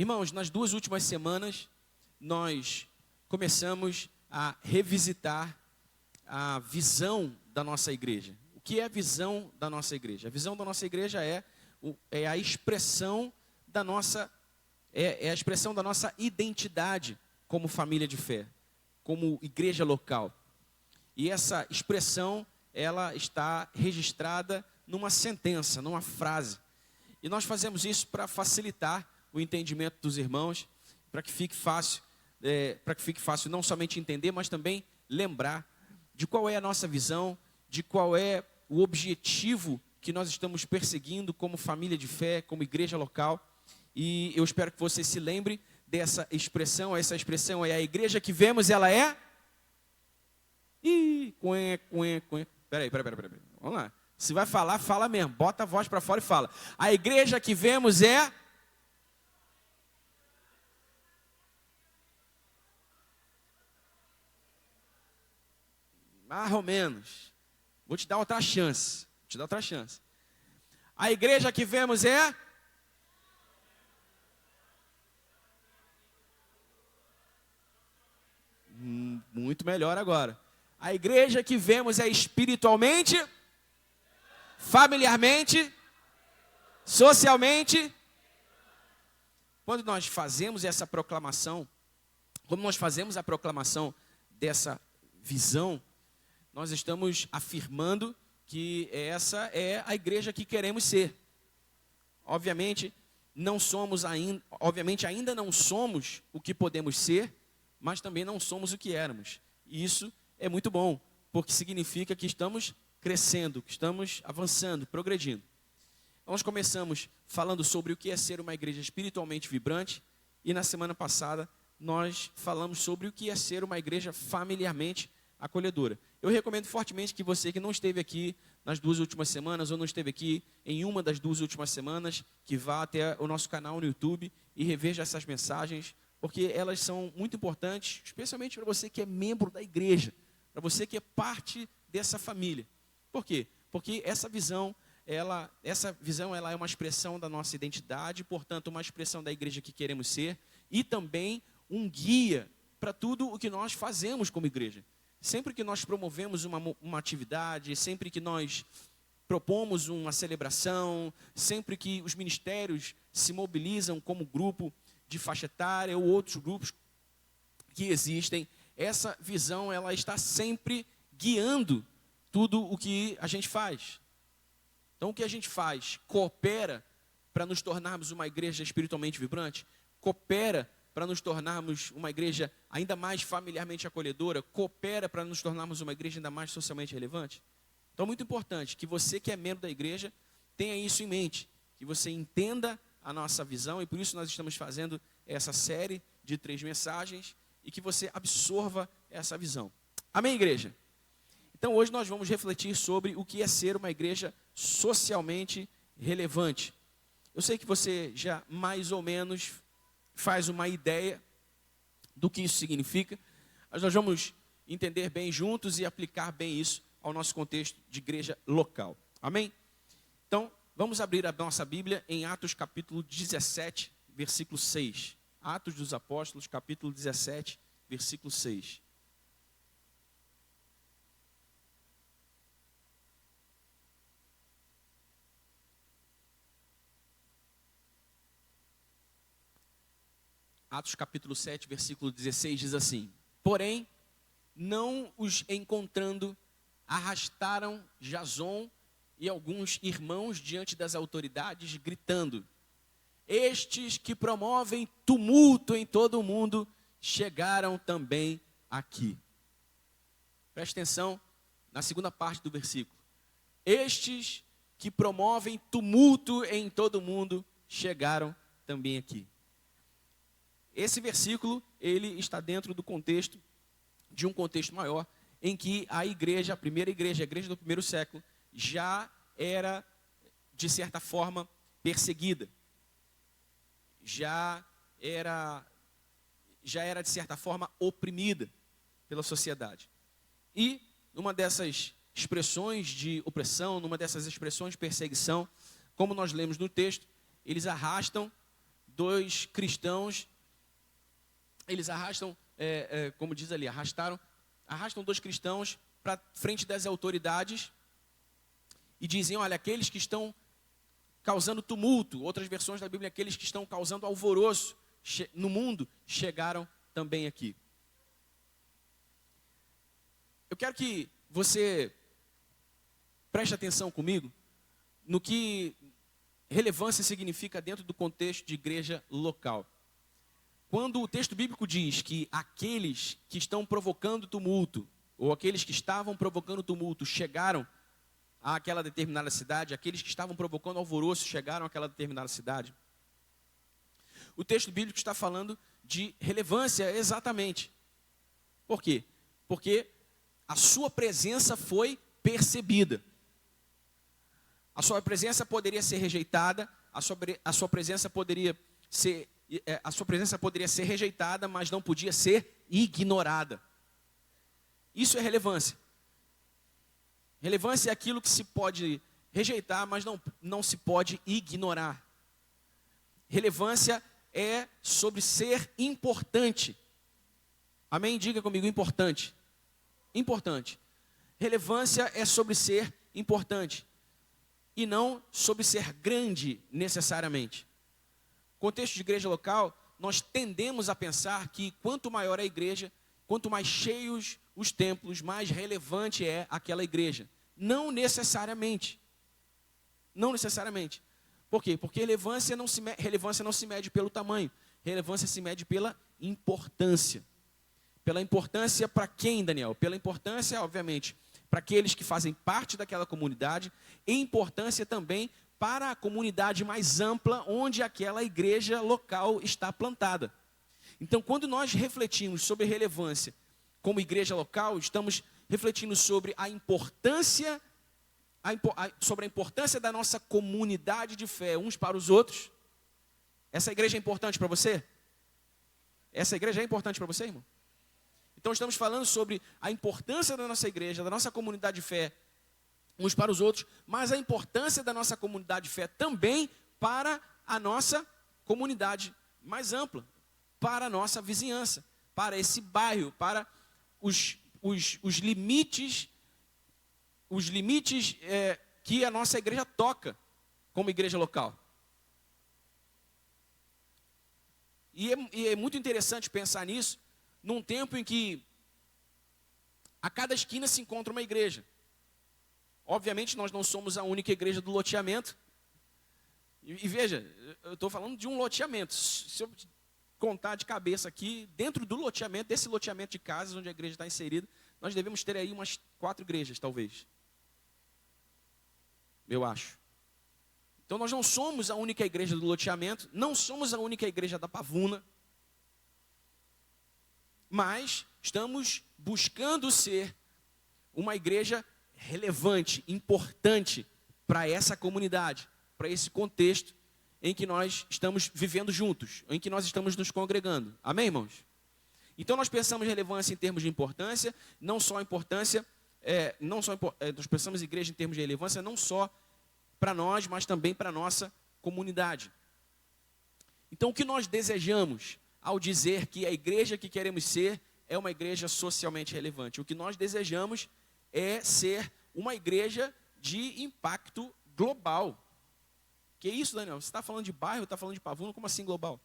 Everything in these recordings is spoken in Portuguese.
Irmãos, nas 2 últimas semanas, nós começamos a revisitar a visão da nossa igreja. O que é a visão da nossa igreja? A visão da nossa igreja é a expressão da nossa, a expressão da nossa identidade como família de fé, como igreja local. E essa expressão, ela está registrada numa sentença, numa frase. E nós fazemos isso para facilitar o entendimento dos irmãos, para que fique fácil não somente entender, mas também lembrar de qual é a nossa visão, de qual é o objetivo que nós estamos perseguindo como família de fé, como igreja local. E eu espero que você se lembre dessa expressão. Essa expressão é a igreja que vemos, ela é... Peraí. Vamos lá. Se vai falar, fala mesmo. Bota a voz para fora e fala. A igreja que vemos é... Mais ou menos. Vou te dar outra chance. A igreja que vemos é... Muito melhor agora. A igreja que vemos é espiritualmente, familiarmente, socialmente. Quando nós fazemos essa proclamação, como nós fazemos a proclamação dessa visão, nós estamos afirmando que essa é a igreja que queremos ser. Obviamente ainda não somos o que podemos ser, mas também não somos o que éramos. E isso é muito bom, porque significa que estamos crescendo, que estamos avançando, progredindo. Nós começamos falando sobre o que é ser uma igreja espiritualmente vibrante, e na semana passada nós falamos sobre o que é ser uma igreja familiarmente acolhedora. Eu recomendo fortemente que você que não esteve aqui nas 2 últimas semanas, ou não esteve aqui em uma das 2 últimas semanas, que vá até o nosso canal no YouTube e reveja essas mensagens, porque elas são muito importantes, especialmente para você que é membro da igreja, para você que é parte dessa família. Por quê? Porque essa visão ela é uma expressão da nossa identidade, portanto, uma expressão da igreja que queremos ser, e também um guia para tudo o que nós fazemos como igreja. Sempre que nós promovemos uma atividade, sempre que nós propomos uma celebração, sempre que os ministérios se mobilizam como grupo de faixa etária ou outros grupos que existem, essa visão ela está sempre guiando tudo o que a gente faz. Então, o que a gente faz? Coopera para nos tornarmos uma igreja espiritualmente vibrante? Coopera para nos tornarmos uma igreja ainda mais familiarmente acolhedora? Coopera para nos tornarmos uma igreja ainda mais socialmente relevante? Então, é muito importante que você que é membro da igreja tenha isso em mente, que você entenda a nossa visão, e por isso nós estamos fazendo essa série de 3 mensagens, e que você absorva essa visão. Amém, igreja? Então, hoje nós vamos refletir sobre o que é ser uma igreja socialmente relevante. Eu sei que você já mais ou menos faz uma ideia do que isso significa, mas nós vamos entender bem juntos e aplicar bem isso ao nosso contexto de igreja local. Amém? Então, vamos abrir a nossa Bíblia em Atos capítulo 17, versículo 6. Atos dos Apóstolos, capítulo 17, versículo 6. Atos capítulo 7, versículo 16 diz assim: porém, não os encontrando, arrastaram Jason e alguns irmãos diante das autoridades, gritando: estes que promovem tumulto em todo o mundo, chegaram também aqui. Preste atenção na segunda parte do versículo. Estes que promovem tumulto em todo o mundo, chegaram também aqui. Esse versículo, ele está dentro do contexto, de um contexto maior, em que a igreja, a primeira igreja, a igreja do primeiro século, já era, de certa forma, perseguida. Já era, de certa forma, oprimida pela sociedade. E, numa dessas expressões de opressão, numa dessas expressões de perseguição, como nós lemos no texto, eles arrastam dois cristãos, eles arrastam, como diz ali, arrastam dois cristãos para frente das autoridades e dizem, olha, aqueles que estão causando tumulto, outras versões da Bíblia, aqueles que estão causando alvoroço no mundo, chegaram também aqui. Eu quero que você preste atenção comigo no que relevância significa dentro do contexto de igreja local. Quando o texto bíblico diz que aqueles que estão provocando tumulto, ou aqueles que estavam provocando tumulto, chegaram àquela determinada cidade, aqueles que estavam provocando alvoroço, chegaram àquela determinada cidade, o texto bíblico está falando de relevância exatamente. Por quê? Porque a sua presença foi percebida. A sua presença poderia ser rejeitada, a sua presença poderia ser rejeitada, mas não podia ser ignorada. Isso é relevância. Relevância é aquilo que se pode rejeitar, mas não se pode ignorar. Relevância é sobre ser importante. Amém? Diga comigo, importante. Importante. Relevância é sobre ser importante. E não sobre ser grande necessariamente. Contexto de igreja local, nós tendemos a pensar que quanto maior a igreja, quanto mais cheios os templos, mais relevante é aquela igreja. Não necessariamente. Não necessariamente. Por quê? Porque relevância não se mede pelo tamanho. Relevância se mede pela importância. Pela importância para quem, Daniel? Pela importância, obviamente, para aqueles que fazem parte daquela comunidade, e importância também para a comunidade mais ampla, onde aquela igreja local está plantada. Então, quando nós refletimos sobre relevância como igreja local, estamos refletindo sobre a importância, sobre a importância da nossa comunidade de fé uns para os outros. Essa igreja é importante para você? Essa igreja é importante para você, irmão? Então estamos falando sobre a importância da nossa igreja, da nossa comunidade de fé, uns para os outros, mas a importância da nossa comunidade de fé também para a nossa comunidade mais ampla, para a nossa vizinhança, para esse bairro, para os limites que a nossa igreja toca como igreja local. E é muito interessante pensar nisso, num tempo em que a cada esquina se encontra uma igreja. Obviamente nós não somos a única igreja do loteamento. E veja, eu estou falando de um loteamento. Se eu contar de cabeça aqui, dentro do loteamento, desse loteamento de casas onde a igreja está inserida, nós devemos ter aí umas 4 igrejas, talvez. Eu acho. Então nós não somos a única igreja do loteamento, não somos a única igreja da Pavuna, mas estamos buscando ser uma igreja relevante, importante para essa comunidade, para esse contexto em que nós estamos vivendo juntos, em que nós estamos nos congregando. Amém, irmãos? Então nós pensamos relevância em termos de importância, não só importância, nós pensamos igreja em termos de relevância, não só para nós, mas também para a nossa comunidade. Então o que nós desejamos ao dizer que a igreja que queremos ser é uma igreja socialmente relevante? O que nós desejamos é ser uma igreja de impacto global. Que isso, Daniel? Você está falando de bairro, está falando de Pavuna, como assim global?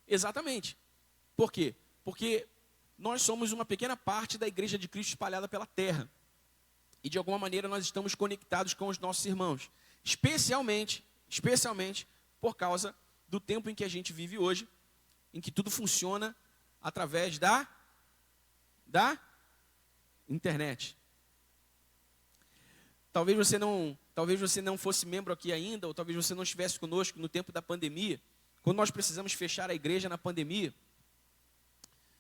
Exatamente. Por quê? Porque nós somos uma pequena parte da igreja de Cristo espalhada pela terra. E de alguma maneira nós estamos conectados com os nossos irmãos. Especialmente por causa do tempo em que a gente vive hoje, em que tudo funciona através da internet. Talvez você não fosse membro aqui ainda, ou talvez você não estivesse conosco no tempo da pandemia. Quando nós precisamos fechar a igreja na pandemia,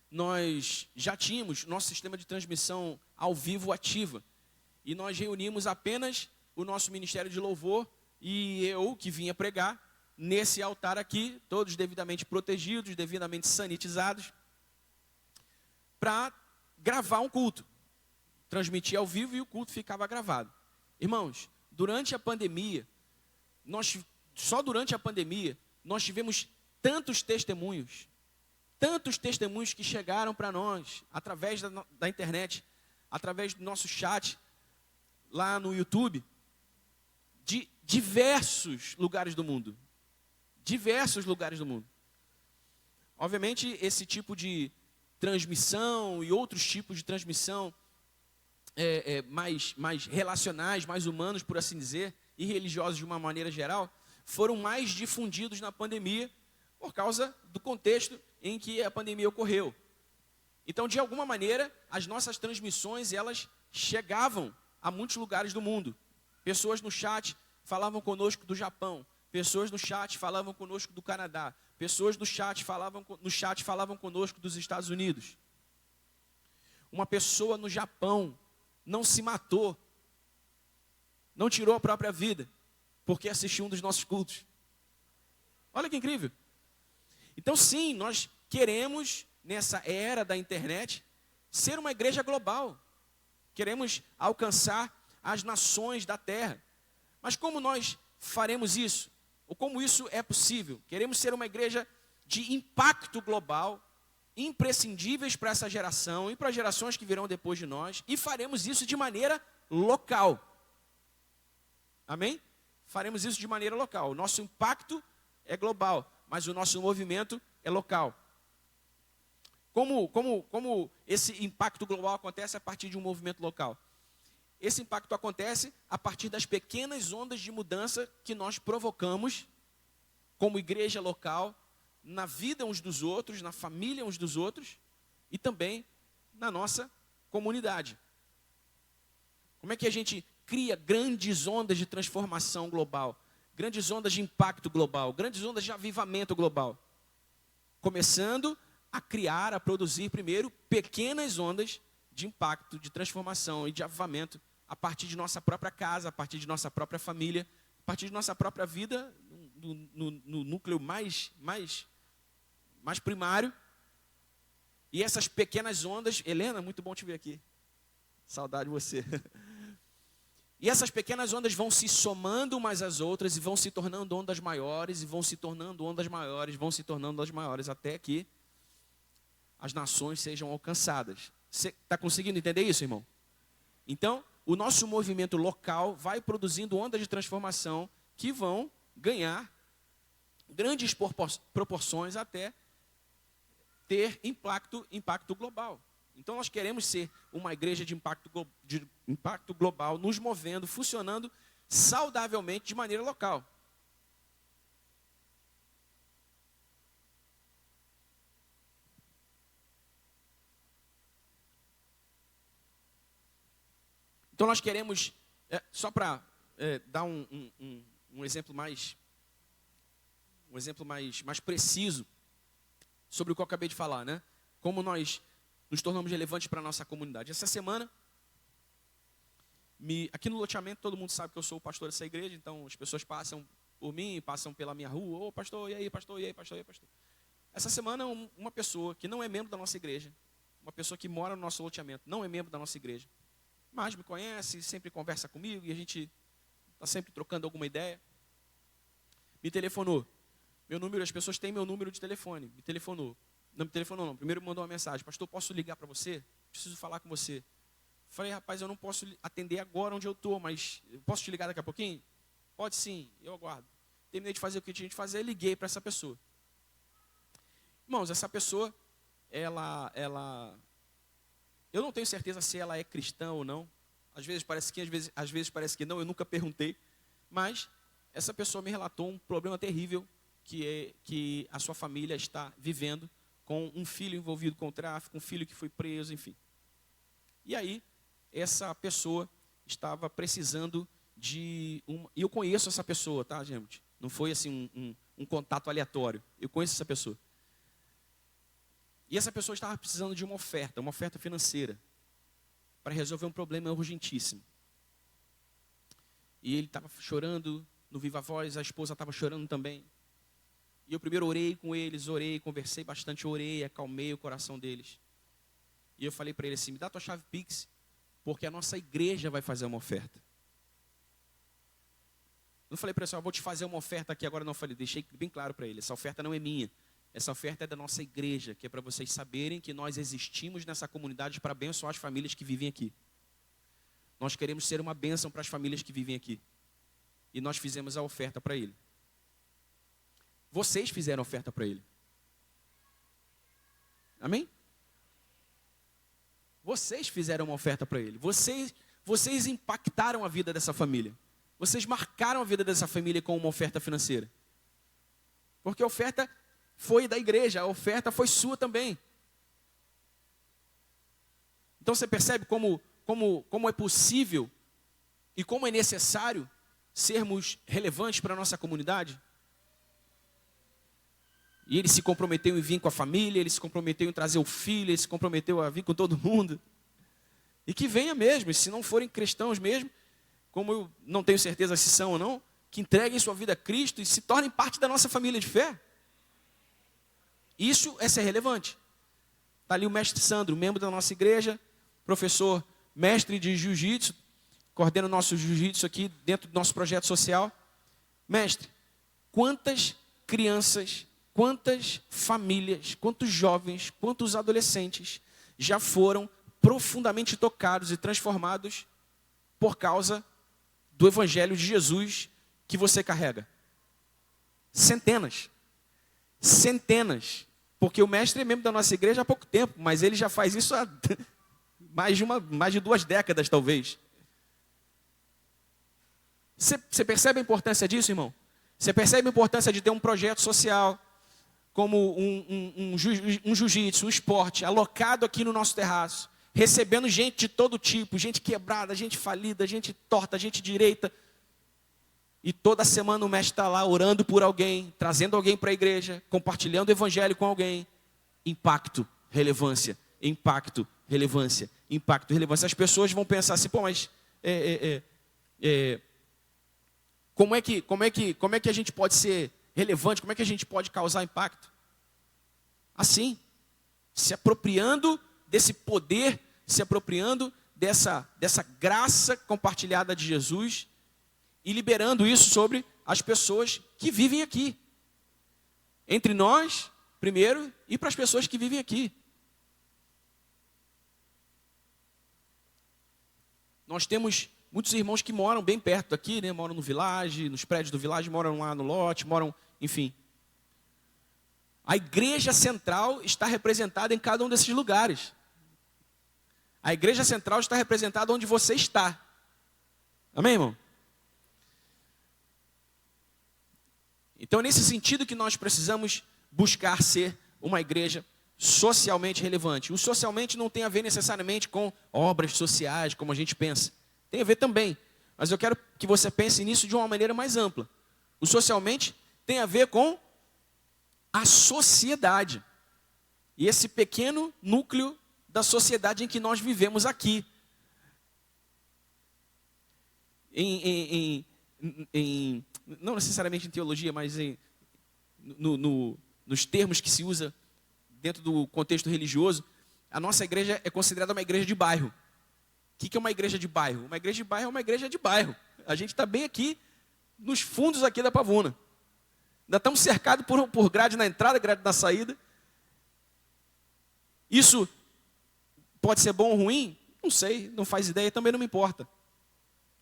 nós já tínhamos nosso sistema de transmissão ao vivo ativa. E nós reunimos apenas o nosso ministério de louvor e eu que vinha pregar nesse altar aqui, todos devidamente protegidos, devidamente sanitizados, para gravar um culto. Transmitir ao vivo e o culto ficava gravado. Irmãos, durante a pandemia, nós só durante a pandemia, nós tivemos tantos testemunhos que chegaram para nós, através da internet, através do nosso chat, lá no YouTube, de diversos lugares do mundo. Diversos lugares do mundo. Obviamente, esse tipo de transmissão e outros tipos de transmissão mais relacionais, mais humanos, por assim dizer, e religiosos de uma maneira geral, foram mais difundidos na pandemia por causa do contexto em que a pandemia ocorreu. Então, de alguma maneira, as nossas transmissões, elas chegavam a muitos lugares do mundo. Pessoas no chat falavam conosco do Japão, pessoas no chat falavam conosco do Canadá, pessoas no chat falavam conosco dos Estados Unidos. Uma pessoa no Japão não se matou, não tirou a própria vida, porque assistiu um dos nossos cultos. Olha que incrível. Então sim, nós queremos, nessa era da internet, ser uma igreja global. Queremos alcançar as nações da terra. Mas como nós faremos isso? Ou como isso é possível? Queremos ser uma igreja de impacto global, imprescindíveis para essa geração e para as gerações que virão depois de nós, e faremos isso de maneira local. Amém? Faremos isso de maneira local. O nosso impacto é global, mas o nosso movimento é local. Como esse impacto global acontece a partir de um movimento local? Esse impacto acontece a partir das pequenas ondas de mudança que nós provocamos como igreja local, na vida uns dos outros, na família uns dos outros e também na nossa comunidade. Como é que a gente cria grandes ondas de transformação global, grandes ondas de impacto global, grandes ondas de avivamento global? Começando a criar, a produzir primeiro pequenas ondas de impacto, de transformação e de avivamento a partir de nossa própria casa, a partir de nossa própria família, a partir de nossa própria vida, no núcleo mais primário. E essas pequenas ondas, Helena, muito bom te ver aqui. Saudade de você. E essas pequenas ondas vão se somando umas às outras e vão se tornando ondas maiores, e vão se tornando ondas maiores, vão se tornando ondas maiores, até que as nações sejam alcançadas. Você está conseguindo entender isso, irmão? Então, o nosso movimento local vai produzindo ondas de transformação que vão ganhar grandes proporções até ter impacto global. Então, nós queremos ser uma igreja de impacto global, nos movendo, funcionando saudavelmente de maneira local. Então nós queremos, só para dar um exemplo mais preciso sobre o que eu acabei de falar, né? Como nós nos tornamos relevantes para a nossa comunidade. Essa semana, aqui no loteamento, todo mundo sabe que eu sou o pastor dessa igreja, então as pessoas passam por mim, passam pela minha rua, ô pastor, e aí pastor, e aí pastor, e aí pastor. Essa semana, uma pessoa que não é membro da nossa igreja, uma pessoa que mora no nosso loteamento, não é membro da nossa igreja, mas me conhece, sempre conversa comigo e a gente está sempre trocando alguma ideia. Me telefonou. Meu número, as pessoas têm meu número de telefone. Me telefonou. Não me telefonou não. Primeiro me mandou uma mensagem. Pastor, posso ligar para você? Preciso falar com você. Falei, rapaz, eu não posso atender agora onde eu estou, mas posso te ligar daqui a pouquinho? Pode sim, eu aguardo. Terminei de fazer o que tinha de fazer, liguei para essa pessoa. Irmãos, essa pessoa, ela eu não tenho certeza se ela é cristã ou não. Às vezes parece que, às vezes parece que não, eu nunca perguntei. Mas essa pessoa me relatou um problema terrível que a sua família está vivendo, com um filho envolvido com o tráfico, um filho que foi preso, enfim. E aí, essa pessoa estava precisando de e eu conheço essa pessoa, tá, gente? Não foi assim um contato aleatório. Eu conheço essa pessoa. E essa pessoa estava precisando de uma oferta financeira, para resolver um problema urgentíssimo. E ele estava chorando no viva voz, a esposa estava chorando também. E eu primeiro orei com eles, conversei bastante, acalmei o coração deles. E eu falei para ele assim, me dá tua chave Pix, porque a nossa igreja vai fazer uma oferta. Não falei para ele, vou te fazer uma oferta aqui agora. Não, falei, deixei bem claro para ele, essa oferta não é minha. Essa oferta é da nossa igreja, que é para vocês saberem que nós existimos nessa comunidade para abençoar as famílias que vivem aqui. Nós queremos ser uma bênção para as famílias que vivem aqui. E nós fizemos a oferta para ele. Vocês fizeram a oferta para ele. Amém? Vocês fizeram uma oferta para ele. Vocês impactaram a vida dessa família. Vocês marcaram a vida dessa família com uma oferta financeira. Porque a oferta foi da igreja, a oferta foi sua também. Então você percebe como é possível e como é necessário sermos relevantes para a nossa comunidade? E ele se comprometeu em vir com a família, ele se comprometeu em trazer o filho, ele se comprometeu a vir com todo mundo. E que venha mesmo, e se não forem cristãos mesmo, como eu não tenho certeza se são ou não, que entreguem sua vida a Cristo e se tornem parte da nossa família de fé. Isso é ser relevante. Está ali o mestre Sandro, membro da nossa igreja, professor, mestre de jiu-jitsu, coordena o nosso jiu-jitsu aqui dentro do nosso projeto social. Mestre, quantas crianças, quantas famílias, quantos jovens, quantos adolescentes já foram profundamente tocados e transformados por causa do Evangelho de Jesus que você carrega? Centenas. Centenas. Porque o mestre é membro da nossa igreja há pouco tempo, mas ele já faz isso há mais de 2 décadas, talvez. Você percebe a importância disso, irmão? Você percebe a importância de ter um projeto social, como um jiu-jitsu, um esporte, alocado aqui no nosso terraço, recebendo gente de todo tipo, gente quebrada, gente falida, gente torta, gente direita. E toda semana o mestre está lá orando por alguém, trazendo alguém para a igreja, compartilhando o evangelho com alguém. Impacto, relevância, impacto, relevância, impacto, relevância. As pessoas vão pensar assim, pô, mas como é que a gente pode ser relevante? Como é que a gente pode causar impacto? Assim, se apropriando desse poder, se apropriando dessa graça compartilhada de Jesus e liberando isso sobre as pessoas que vivem aqui. Entre nós, primeiro, e para as pessoas que vivem aqui. Nós temos muitos irmãos que moram bem perto daqui, né? Moram no Village, nos prédios do Village, moram lá no lote, enfim. A igreja central está representada em cada um desses lugares. A igreja central está representada onde você está. Amém, irmão? Então, é nesse sentido que nós precisamos buscar ser uma igreja socialmente relevante. O socialmente não tem a ver necessariamente com obras sociais, como a gente pensa. Tem a ver também, mas eu quero que você pense nisso de uma maneira mais ampla. O socialmente tem a ver com a sociedade. E esse pequeno núcleo da sociedade em que nós vivemos aqui. Não necessariamente em teologia, mas nos termos que se usa dentro do contexto religioso, a nossa igreja é considerada uma igreja de bairro. O que é uma igreja de bairro? Uma igreja de bairro é uma igreja de bairro. A gente está bem aqui, nos fundos aqui da Pavuna. Ainda estamos cercados por grade na entrada, grade na saída. Isso pode ser bom ou ruim? Não sei, não faz ideia, também não me importa.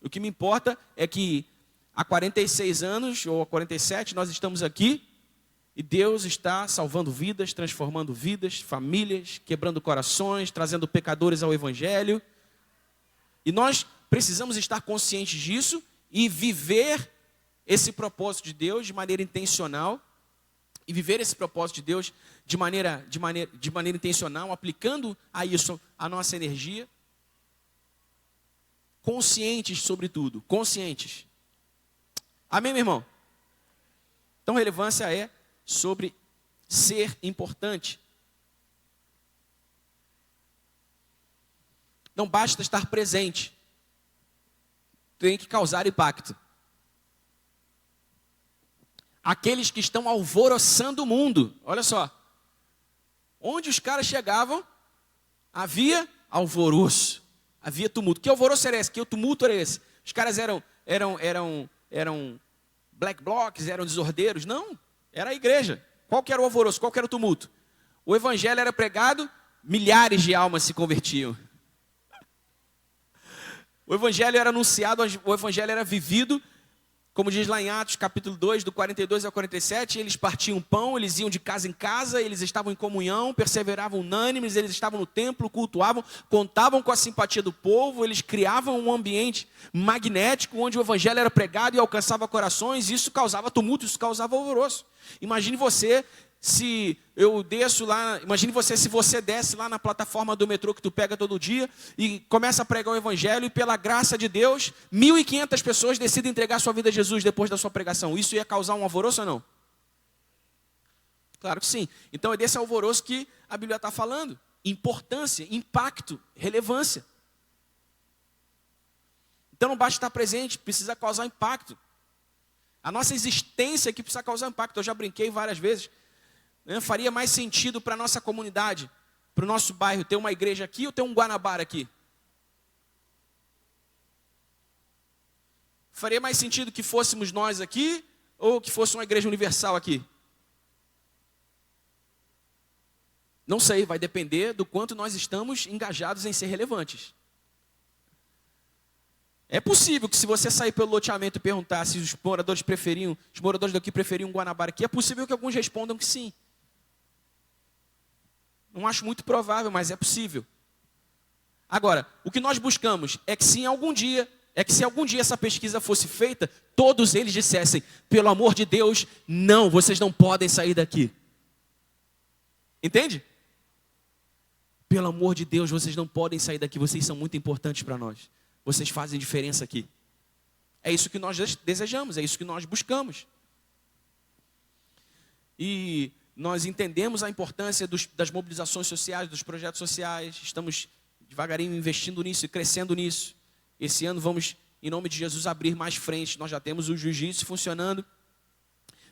O que me importa é que há 46 anos, ou há 47, nós estamos aqui e Deus está salvando vidas, transformando vidas, famílias, quebrando corações, trazendo pecadores ao Evangelho. E nós precisamos estar conscientes disso e viver esse propósito de Deus de maneira intencional. E viver esse propósito de Deus de maneira intencional, aplicando a isso a nossa energia. Conscientes sobre tudo, conscientes. Amém, meu irmão? Então, relevância é sobre ser importante. Não basta estar presente. Tem que causar impacto. Aqueles que estão alvoroçando o mundo. Olha só. Onde os caras chegavam, havia alvoroço. Havia tumulto. Que alvoroço era esse? Que tumulto era esse? Os caras eram black blocs, eram desordeiros. Não, era a igreja. Qual que era o alvoroço? Qual que era o tumulto? O evangelho era pregado, milhares de almas se convertiam. O evangelho era anunciado, o evangelho era vivido, como diz lá em Atos capítulo 2, do 42 ao 47, eles partiam pão, eles iam de casa em casa, eles estavam em comunhão, perseveravam unânimes, eles estavam no templo, cultuavam, contavam com a simpatia do povo, eles criavam um ambiente magnético, onde o evangelho era pregado e alcançava corações, e isso causava tumulto, isso causava alvoroço. Imagine você se eu desço lá, imagine você se você desce lá na plataforma do metrô que tu pega todo dia e começa a pregar o evangelho e pela graça de Deus, 1.500 pessoas decidem entregar sua vida a Jesus depois da sua pregação. Isso ia causar um alvoroço ou não? Claro que sim. Então é desse alvoroço que a Bíblia está falando. Importância, impacto, relevância. Então não basta estar presente, precisa causar impacto. A nossa existência aqui precisa causar impacto. Eu já brinquei várias vezes. Faria mais sentido para a nossa comunidade, para o nosso bairro, ter uma igreja aqui ou ter um Guanabara aqui? Faria mais sentido que fôssemos nós aqui ou que fosse uma igreja universal aqui? Não sei, vai depender do quanto nós estamos engajados em ser relevantes. É possível que se você sair pelo loteamento e perguntar se os moradores daqui preferiam um Guanabara aqui, é possível que alguns respondam que sim. Não acho muito provável, mas é possível. Agora, o que nós buscamos é que se algum dia essa pesquisa fosse feita, todos eles dissessem, pelo amor de Deus, não, vocês não podem sair daqui. Entende? Pelo amor de Deus, vocês não podem sair daqui, vocês são muito importantes para nós. Vocês fazem diferença aqui. É isso que nós desejamos, é isso que nós buscamos. E nós entendemos a importância das mobilizações sociais, dos projetos sociais. Estamos devagarinho investindo nisso e crescendo nisso. Esse ano vamos, em nome de Jesus, abrir mais frentes. Nós já temos o jiu-jitsu funcionando.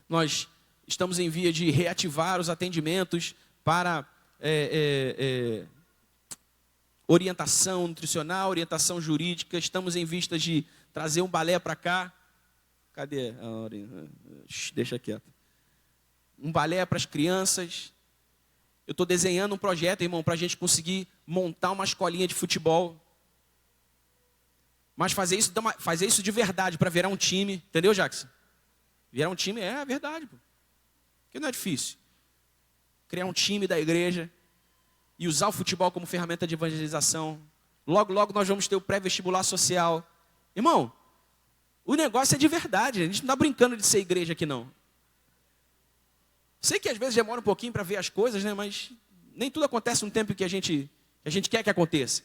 Nós estamos em via de reativar os atendimentos para orientação nutricional, orientação jurídica. Estamos em vista de trazer um balé para cá. Cadê a hora? Deixa quieto. Um balé para as crianças. Eu estou desenhando um projeto, irmão, para a gente conseguir montar uma escolinha de futebol. Mas fazer isso de verdade, para virar um time. Entendeu, Jackson? Virar um time é a verdade, pô. Porque não é difícil. Criar um time da igreja e usar o futebol como ferramenta de evangelização. Logo, logo nós vamos ter o pré-vestibular social. Irmão, o negócio é de verdade. A gente não está brincando de ser igreja aqui, não. Sei que às vezes demora um pouquinho para ver as coisas, né? Mas nem tudo acontece no tempo que a gente quer que aconteça.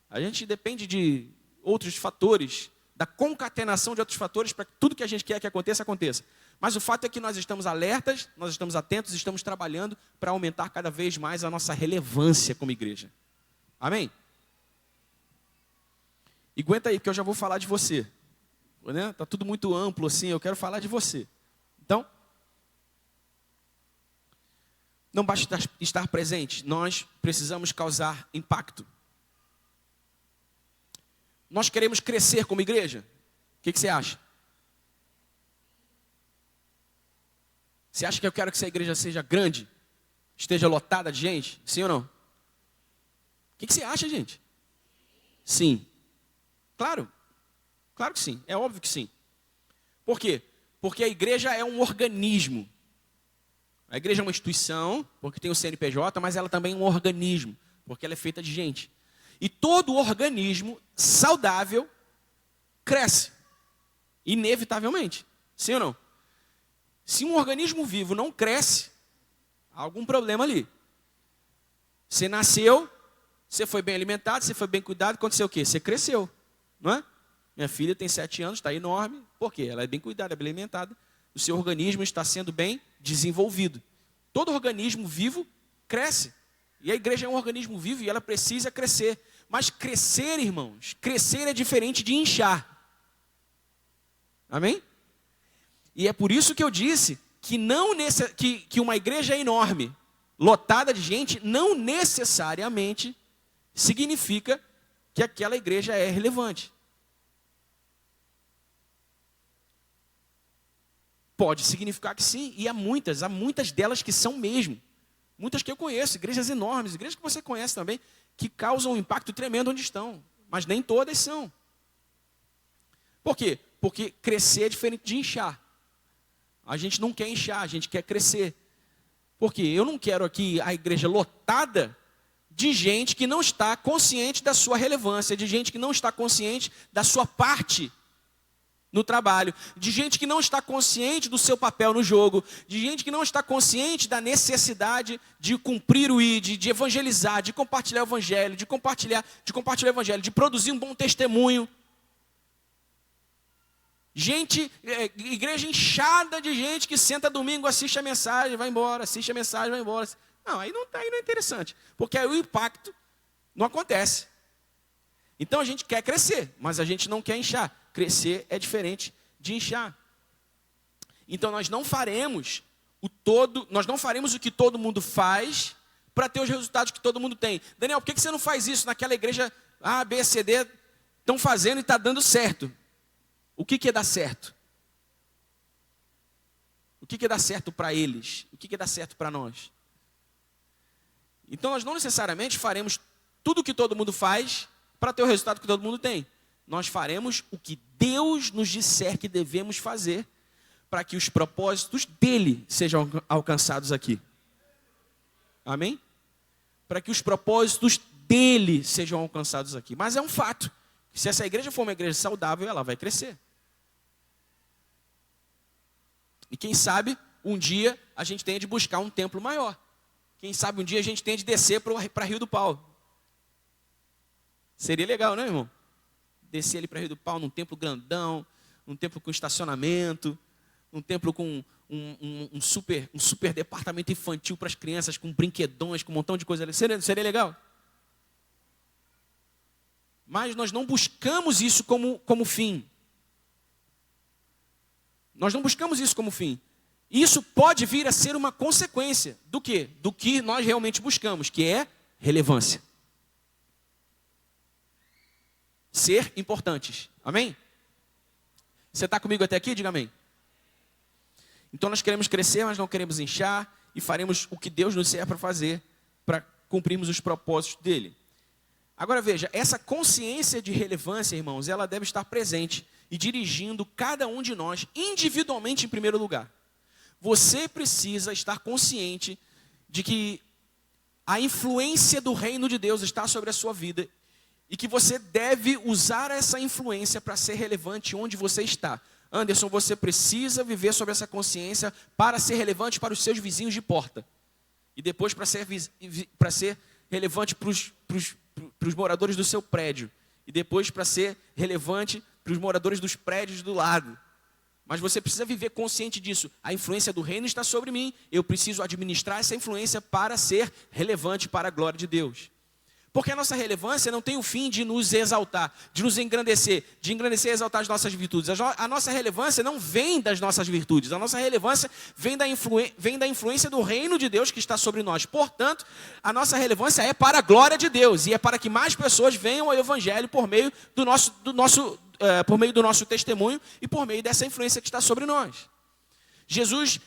A gente depende de outros fatores, da concatenação de outros fatores para que tudo que a gente quer que aconteça, aconteça. Mas o fato é que nós estamos alertas, nós estamos atentos, estamos trabalhando para aumentar cada vez mais a nossa relevância como igreja. Amém? E aguenta aí, porque eu já vou falar de você. Né? Tá tudo muito amplo assim, eu quero falar de você. Então, não basta estar presente, nós precisamos causar impacto. Nós queremos crescer como igreja? O que você acha? Você acha que eu quero que essa igreja seja grande? Esteja lotada de gente? Sim ou não? O que você acha, gente? Sim. Claro. Claro que sim. É óbvio que sim. Por quê? Porque a igreja é um organismo. A igreja é uma instituição, porque tem o CNPJ, mas ela também é um organismo, porque ela é feita de gente. E todo organismo saudável cresce, inevitavelmente. Sim ou não? Se um organismo vivo não cresce, há algum problema ali. Você nasceu, você foi bem alimentado, você foi bem cuidado, aconteceu o quê? Você cresceu, não é? Minha filha tem 7 anos, está enorme. Por quê? Ela é bem cuidada, é bem alimentada. O seu organismo está sendo bem desenvolvido. Todo organismo vivo cresce. E a igreja é um organismo vivo e ela precisa crescer. Mas crescer, irmãos, crescer é diferente de inchar. Amém? E é por isso que eu disse que uma igreja enorme, lotada de gente, não necessariamente significa que aquela igreja é relevante. Pode significar que sim, e há muitas delas que são mesmo. Muitas que eu conheço, igrejas enormes, igrejas que você conhece também, que causam um impacto tremendo onde estão, mas nem todas são. Por quê? Porque crescer é diferente de inchar. A gente não quer inchar, a gente quer crescer. Porque eu não quero aqui a igreja lotada de gente que não está consciente da sua relevância, de gente que não está consciente da sua parte no trabalho, de gente que não está consciente do seu papel no jogo, de gente que não está consciente da necessidade de cumprir o ID, de evangelizar, de compartilhar o evangelho, de compartilhar o evangelho, de produzir um bom testemunho. Igreja inchada de gente que senta domingo, assiste a mensagem, vai embora, assiste a mensagem, vai embora. Não, aí não é interessante, porque aí o impacto não acontece. Então a gente quer crescer, mas a gente não quer inchar. Crescer é diferente de inchar. Então nós não faremos o que todo mundo faz para ter os resultados que todo mundo tem. Daniel, por que você não faz isso naquela igreja A, B, C, D, estão fazendo e está dando certo? O que é dar certo? O que é dar certo para eles? O que é dar certo para nós? Então nós não necessariamente faremos tudo o que todo mundo faz para ter o resultado que todo mundo tem. Nós faremos o que Deus nos disser que devemos fazer para que os propósitos dele sejam alcançados aqui. Amém? Para que os propósitos dele sejam alcançados aqui. Mas é um fato. Se essa igreja for uma igreja saudável, ela vai crescer. E quem sabe, um dia a gente tenha de buscar um templo maior. Quem sabe um dia a gente tenha de descer para Rio do Pau. Seria legal, né, irmão? Descer ali para Rio do Pau, num templo grandão, num templo com estacionamento, num templo com um super departamento infantil para as crianças, com brinquedões, com um montão de coisa ali. Seria legal? Mas nós não buscamos isso como fim. Nós não buscamos isso como fim. Isso pode vir a ser uma consequência do quê? Do que nós realmente buscamos, que é relevância. Ser importantes. Amém? Você está comigo até aqui? Diga amém. Então nós queremos crescer, mas não queremos inchar, e faremos o que Deus nos serve para fazer, para cumprirmos os propósitos dele. Agora veja, essa consciência de relevância, irmãos, ela deve estar presente e dirigindo cada um de nós individualmente em primeiro lugar. Você precisa estar consciente de que a influência do reino de Deus está sobre a sua vida e que você deve usar essa influência para ser relevante onde você está. Anderson, você precisa viver sobre essa consciência para ser relevante para os seus vizinhos de porta. E depois para ser relevante para os moradores do seu prédio. E depois para ser relevante para os moradores dos prédios do lado. Mas você precisa viver consciente disso. A influência do reino está sobre mim. Eu preciso administrar essa influência para ser relevante para a glória de Deus. Porque a nossa relevância não tem o fim de nos exaltar, de nos engrandecer, de engrandecer e exaltar as nossas virtudes. A nossa relevância não vem das nossas virtudes. A nossa relevância vem da influência do reino de Deus que está sobre nós. Portanto, a nossa relevância é para a glória de Deus. E é para que mais pessoas venham ao evangelho por meio do nosso testemunho e por meio dessa influência que está sobre nós. Jesus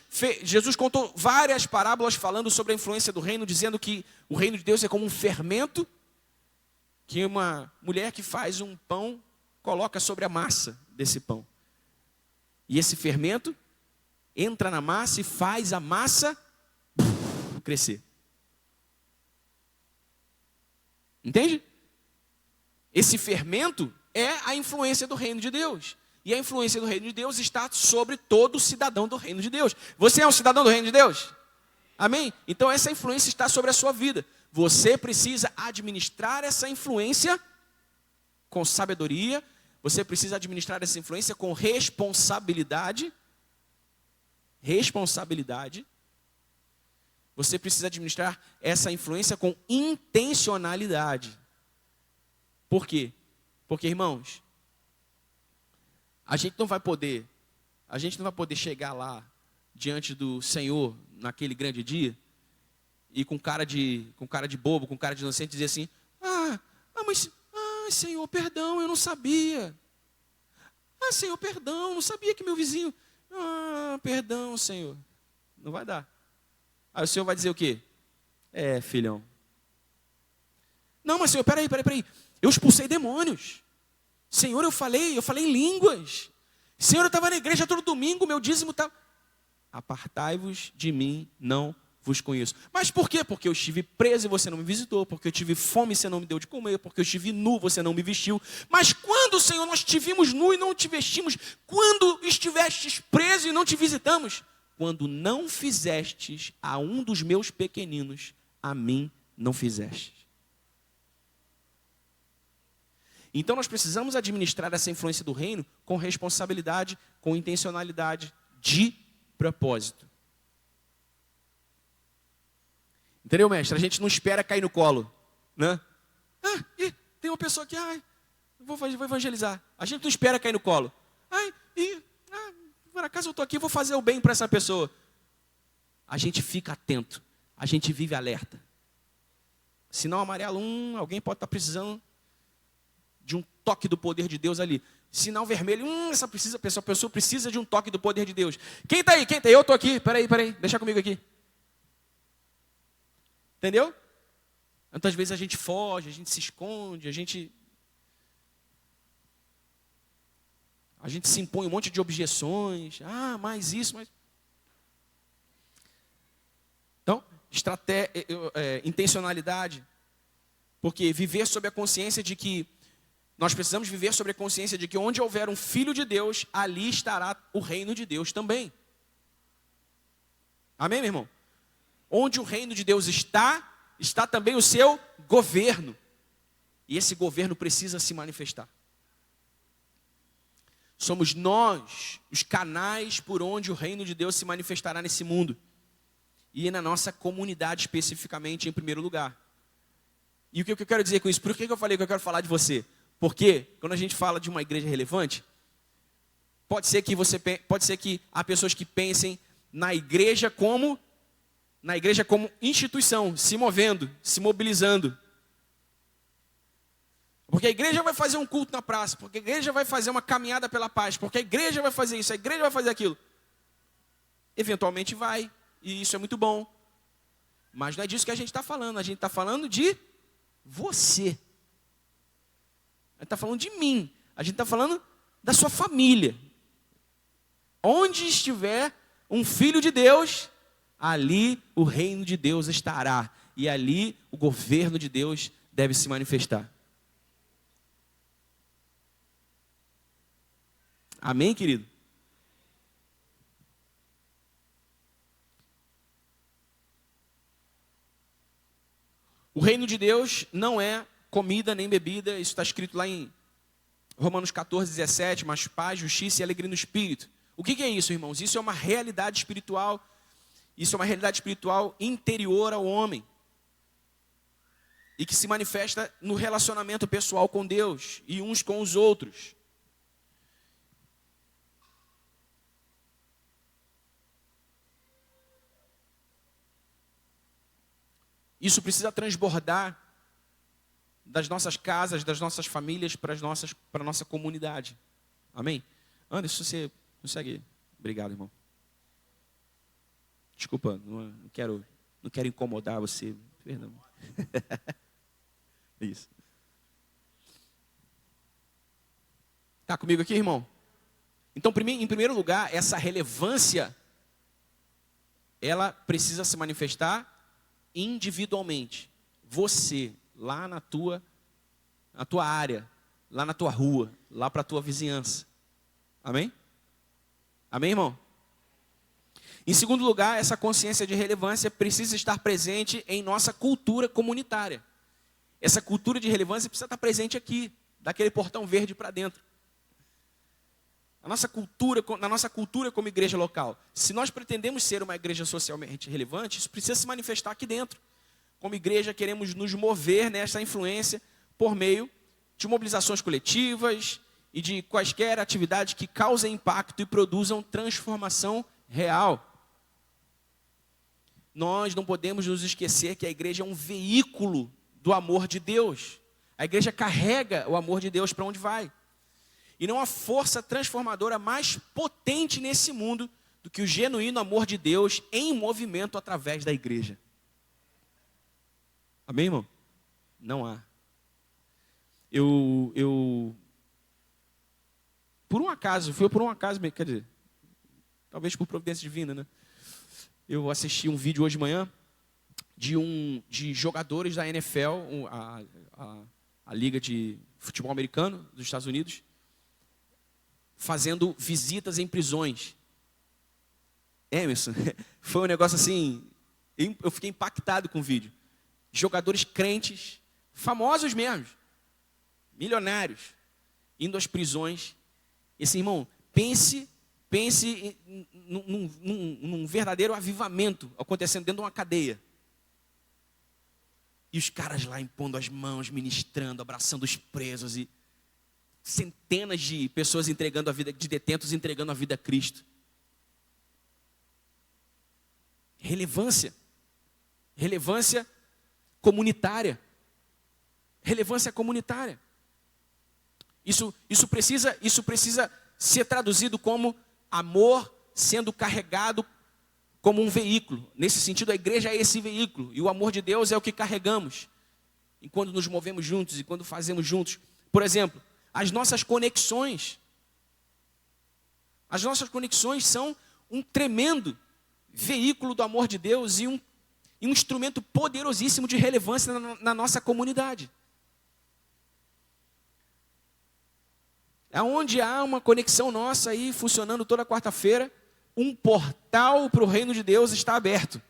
contou várias parábolas falando sobre a influência do reino, dizendo que o reino de Deus é como um fermento que uma mulher que faz um pão coloca sobre a massa desse pão. E esse fermento entra na massa e faz a massa crescer. Entende? Esse fermento é a influência do reino de Deus. E a influência do reino de Deus está sobre todo cidadão do reino de Deus. Você é um cidadão do reino de Deus? Amém? Então essa influência está sobre a sua vida. Você precisa administrar essa influência com sabedoria. Você precisa administrar essa influência com responsabilidade. Responsabilidade. Você precisa administrar essa influência com intencionalidade. Por quê? Porque, irmãos, a gente não vai poder chegar lá diante do Senhor naquele grande dia e com cara de bobo, com cara de inocente dizer assim: mas Senhor, perdão, eu não sabia. Senhor, perdão, não sabia que meu vizinho Ah, perdão, Senhor. Não vai dar. Aí o Senhor vai dizer o quê? Filhão. Não, mas Senhor, peraí. Eu expulsei demônios. Senhor, eu falei em línguas. Senhor, eu estava na igreja todo domingo, meu dízimo estava... Apartai-vos de mim, não vos conheço. Mas por quê? Porque eu estive preso e você não me visitou, porque eu tive fome e você não me deu de comer, porque eu estive nu, você não me vestiu. Mas quando, Senhor, nós te vimos nu e não te vestimos? Quando estivestes preso e não te visitamos? Quando não fizestes a um dos meus pequeninos, a mim não fizestes. Então nós precisamos administrar essa influência do reino com responsabilidade, com intencionalidade, de propósito. Entendeu, mestre? A gente não espera cair no colo, né? Tem uma pessoa aqui, vou evangelizar. A gente não espera cair no colo. Por acaso eu estou aqui, vou fazer o bem para essa pessoa. A gente fica atento, a gente vive alerta. Sinal amarelo, alguém pode estar precisando de um toque do poder de Deus ali. Sinal vermelho, essa pessoa precisa de um toque do poder de Deus. Quem está aí? Eu estou aqui. Peraí, deixa comigo aqui. Entendeu? Muitas vezes a gente foge, a gente se esconde, a gente se impõe um monte de objeções. Mais isso, mais... Então, intencionalidade. Porque viver sob a consciência de que nós precisamos viver sobre a consciência de que onde houver um filho de Deus, ali estará o reino de Deus também. Amém, meu irmão? Onde o reino de Deus está também o seu governo. E esse governo precisa se manifestar. Somos nós os canais por onde o reino de Deus se manifestará nesse mundo. E na nossa comunidade especificamente, em primeiro lugar. E o que eu quero dizer com isso? Por que eu falei que eu quero falar de você? Porque quando a gente fala de uma igreja relevante, pode ser que há pessoas que pensem na igreja como instituição, se movendo, se mobilizando. Porque a igreja vai fazer um culto na praça, porque a igreja vai fazer uma caminhada pela paz, porque a igreja vai fazer isso, a igreja vai fazer aquilo. Eventualmente vai, e isso é muito bom. Mas não é disso que a gente está falando está falando de você. A gente está falando de mim, a gente está falando da sua família. Onde estiver um filho de Deus, ali o reino de Deus estará. E ali o governo de Deus deve se manifestar. Amém, querido? O reino de Deus não é comida nem bebida. Isso está escrito lá em Romanos 14, 17. Mas paz, justiça e alegria no Espírito. O que é isso, irmãos? Isso é uma realidade espiritual. Isso é uma realidade espiritual interior ao homem. E que se manifesta no relacionamento pessoal com Deus e uns com os outros. Isso precisa transbordar das nossas casas, das nossas famílias para a nossa comunidade. Amém? Anderson, você consegue? Obrigado, irmão. Desculpa, não quero incomodar você. Perdão. Isso. Está comigo aqui, irmão? Então, em primeiro lugar, essa relevância, ela precisa se manifestar individualmente. Você, lá na tua área, lá na tua rua, lá para a tua vizinhança. Amém? Amém, irmão? Em segundo lugar, essa consciência de relevância precisa estar presente em nossa cultura comunitária. Essa cultura de relevância precisa estar presente aqui, daquele portão verde para dentro. Na nossa cultura como igreja local. Se nós pretendemos ser uma igreja socialmente relevante, isso precisa se manifestar aqui dentro. Como igreja, queremos nos mover nessa influência por meio de mobilizações coletivas e de quaisquer atividades que causem impacto e produzam transformação real. Nós não podemos nos esquecer que a igreja é um veículo do amor de Deus. A igreja carrega o amor de Deus para onde vai. E não há força transformadora mais potente nesse mundo do que o genuíno amor de Deus em movimento através da igreja. Amém, irmão? Não há. Por um acaso, quer dizer, talvez por providência divina, né? Eu assisti um vídeo hoje de manhã de jogadores da NFL, a Liga de Futebol Americano dos Estados Unidos, fazendo visitas em prisões. Emerson, foi um negócio assim, eu fiquei impactado com o vídeo. Jogadores crentes, famosos mesmo, milionários, indo às prisões. E assim, irmão, pense num verdadeiro avivamento acontecendo dentro de uma cadeia. E os caras lá impondo as mãos, ministrando, abraçando os presos, e centenas de pessoas entregando a vida, de detentos entregando a vida a Cristo. Relevância comunitária. Relevância comunitária. Isso precisa ser traduzido como amor sendo carregado como um veículo. Nesse sentido, a igreja é esse veículo. E o amor de Deus é o que carregamos. E quando nos movemos juntos e quando fazemos juntos. Por exemplo, as nossas conexões. As nossas conexões são um tremendo veículo do amor de Deus e um instrumento poderosíssimo de relevância na nossa comunidade. Aonde há uma conexão nossa aí funcionando toda quarta-feira, um portal para o reino de Deus está aberto.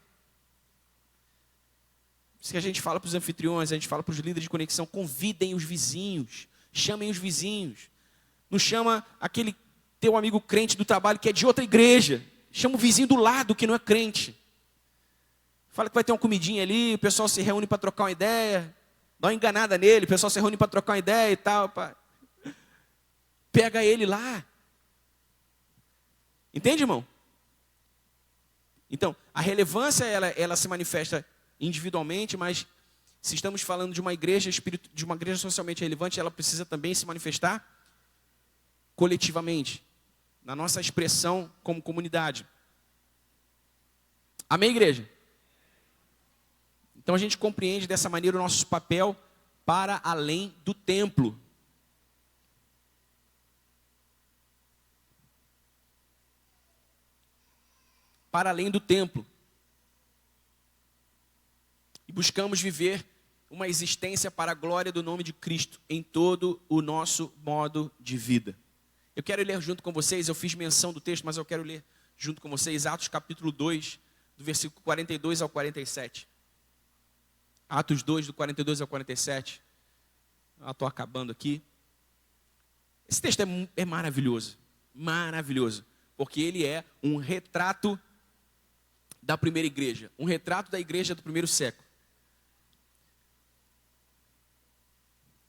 Isso que a gente fala para os anfitriões, a gente fala para os líderes de conexão, convidem os vizinhos, chamem os vizinhos. Não chama aquele teu amigo crente do trabalho que é de outra igreja. Chama o vizinho do lado que não é crente. Fala que vai ter uma comidinha ali, o pessoal se reúne para trocar uma ideia. Dá uma enganada nele, o pessoal se reúne para trocar uma ideia e tal. Pega ele lá. Entende, irmão? Então, a relevância, ela se manifesta individualmente, mas se estamos falando de uma igreja socialmente relevante, ela precisa também se manifestar coletivamente, na nossa expressão como comunidade. Amém, igreja? Então a gente compreende dessa maneira o nosso papel para além do templo. Para além do templo. E buscamos viver uma existência para a glória do nome de Cristo em todo o nosso modo de vida. Eu quero ler junto com vocês, eu fiz menção do texto, mas eu quero ler junto com vocês Atos capítulo 2, do versículo 42 ao 47. Atos 2, do 42 ao 47. Estou acabando aqui. Esse texto é maravilhoso, maravilhoso, porque ele é um retrato da primeira igreja, um retrato da igreja do primeiro século.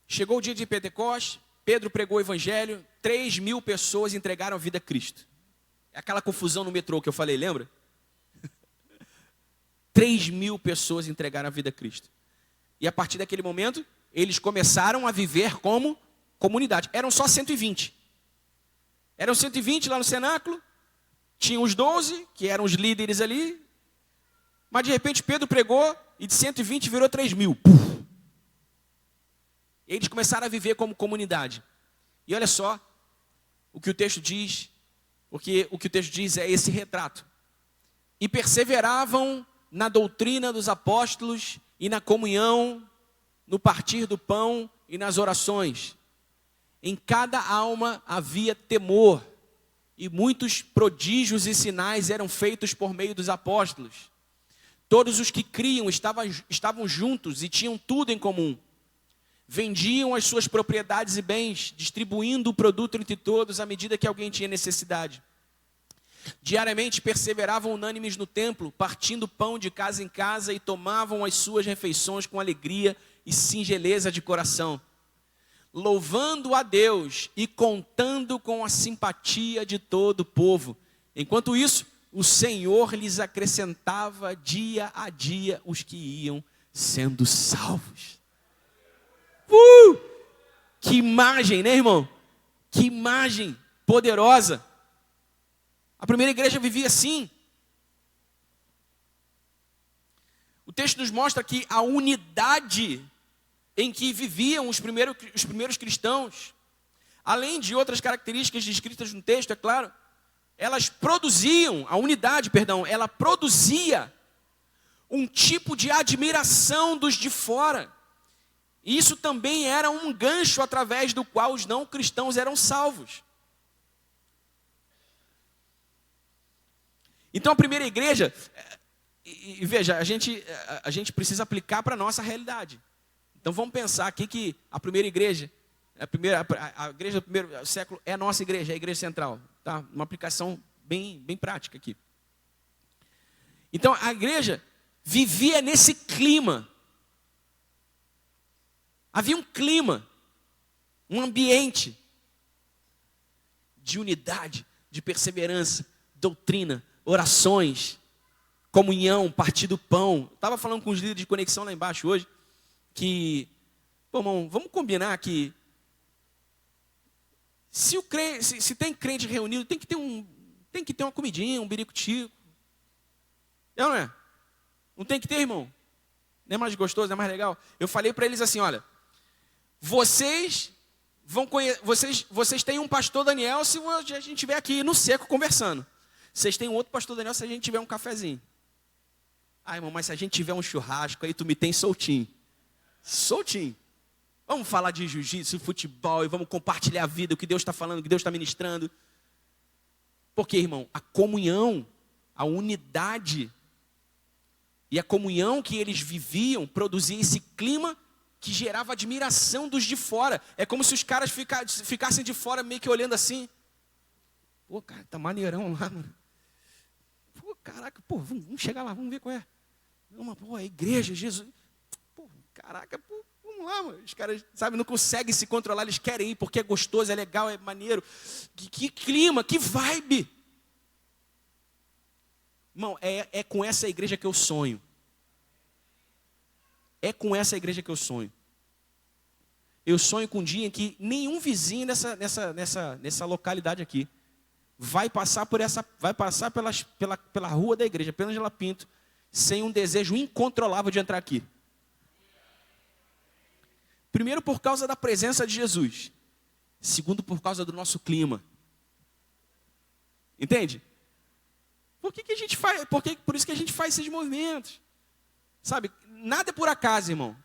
Chegou o dia de Pentecostes, Pedro pregou o evangelho, 3.000 pessoas entregaram a vida a Cristo. É aquela confusão no metrô que eu falei, lembra? 3.000 pessoas entregaram a vida a Cristo. E a partir daquele momento, eles começaram a viver como comunidade. Eram só 120. Eram 120 lá no cenáculo, tinham os 12, que eram os líderes ali, mas de repente Pedro pregou e de 120 virou 3.000. Puf! E eles começaram a viver como comunidade. E olha só o que o texto diz, porque o que o texto diz é esse retrato. E perseveravam na doutrina dos apóstolos e na comunhão, no partir do pão e nas orações. Em cada alma havia temor, e muitos prodígios e sinais eram feitos por meio dos apóstolos. Todos os que criam estavam juntos e tinham tudo em comum. Vendiam as suas propriedades e bens, distribuindo o produto entre todos à medida que alguém tinha necessidade. Diariamente perseveravam unânimes no templo, partindo pão de casa em casa e tomavam as suas refeições com alegria e singeleza de coração, louvando a Deus e contando com a simpatia de todo o povo. Enquanto isso, o Senhor lhes acrescentava dia a dia os que iam sendo salvos. Que imagem, né, irmão? Que imagem poderosa. A primeira igreja vivia assim. O texto nos mostra que a unidade em que viviam os primeiros cristãos, além de outras características descritas no texto, é claro, ela produzia um tipo de admiração dos de fora. E isso também era um gancho através do qual os não cristãos eram salvos. Então a primeira igreja, e veja, a gente precisa aplicar para a nossa realidade. Então vamos pensar aqui que a primeira igreja, a igreja do primeiro século é a nossa igreja, é a igreja central. Tá? Uma aplicação bem prática aqui. Então a igreja vivia nesse clima. Havia um clima, um ambiente de unidade, de perseverança, doutrina, orações, comunhão, partir do pão. Estava falando com os líderes de conexão lá embaixo hoje, que, pô, irmão, vamos combinar que se tem crente reunido, tem que ter uma comidinha, um birico-tico. É ou não é? Não tem que ter, irmão? Não é mais gostoso, não é mais legal? Eu falei para eles assim, olha, vocês têm um pastor Daniel se a gente estiver aqui no seco conversando. Vocês têm um outro pastor Daniel se a gente tiver um cafezinho. Ah, irmão, mas se a gente tiver um churrasco, aí tu me tem soltinho. Soltinho. Vamos falar de jiu-jitsu, futebol, e vamos compartilhar a vida, o que Deus está falando, o que Deus está ministrando. Porque, irmão, a comunhão, a unidade e a comunhão que eles viviam produzia esse clima que gerava admiração dos de fora. É como se os caras ficassem de fora meio que olhando assim. Pô, cara, tá maneirão lá, mano. Pô, caraca, pô, vamos chegar lá, vamos ver qual é. Não, pô, a igreja, Jesus. Pô, caraca, pô, vamos lá, mano. Os caras, sabe, não conseguem se controlar, eles querem ir porque é gostoso, é legal, é maneiro. Que clima, que vibe. Irmão, é com essa igreja que eu sonho. É com essa igreja que eu sonho. Eu sonho com um dia em que nenhum vizinho nessa localidade aqui vai passar pela rua da igreja, pela Angela Pinto, sem um desejo incontrolável de entrar aqui. Primeiro, por causa da presença de Jesus. Segundo, por causa do nosso clima. Entende? Por que a gente faz? Por isso que a gente faz esses movimentos. Sabe? Nada é por acaso, irmão.